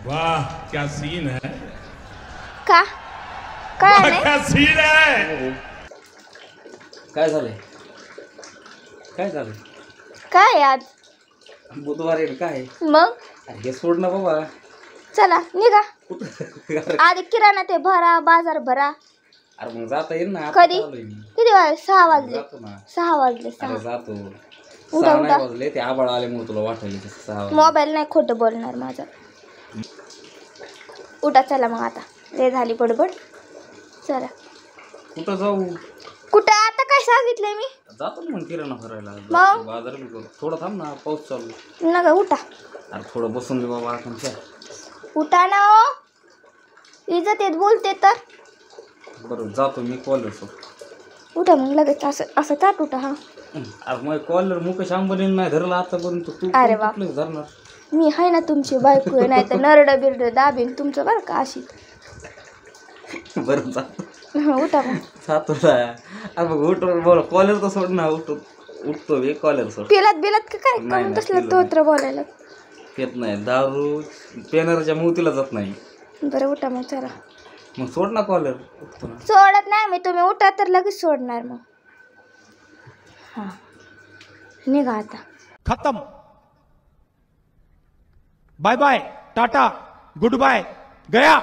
वाह क्या सीन है. का काय वाह नाही क्या सीन है. काय झालंय? काय झालं? काय आज बुधवार आहे काय? मग अरे हे सोड ना बाबा. चला निघा कुठं? आधी किराणा ते भरा बाजार भरा. अरे मग जाता येईल ना. आता कधी आलोय मी. किती वाजले 6 वाजले जातो ना. 6 वाजले अरे 6 जातो. उठा, 6 उठा. नाही वाजले ते आबाळ आल्यामुळे तुला वाटायला तसं 6 वाजले. मोबाईल नाही खोटं बोलणार माझा. उठा चला मग आता लय झाली बडबड. चला कुठं जाऊ? कुठं आता काय सांगितलंय मी. जातो ना मग किराणा भरायला. मग? बाजार बी करू. थोडं थांब ना पाऊस चालू आहे. नका उठा अरे थोडं बसून दे बाबा आपण काय. उठा ना ओ. इज्जत येत बोलते तर बरं जातो मी कॉलर सोड. उठा मग लगेच असं असं ताट उठा. हा अरे मग कॉलर मुकेश अंबानीने नाही धरला आतापर्यंत. तू अरे वा. कुठलं धरणार? मी आहे ना तुमची बायको आहे. नाही तर नरड बिरड दाबीन तुमचं बरं का अशी. बरं जातो. उठा मग. जातो ना. अरे मग उठो बोल. कॉलर तर सोड ना. उठतो मी कॉलर सोड. पिलात बिलात का काय नाही, करून नाही, तसलं पिलं तोत्र बोलायला. येत नाही दारू पेनरच्या मोतीला जात नाही. बरं उठा मग चला. मग सोड ना कॉलर. उठतो ना. सोडत नाही मी. तुम्ही उठा तर लगेच सोडणार मग. हां निघा आता. खत्म. Bye bye tata goodbye गया.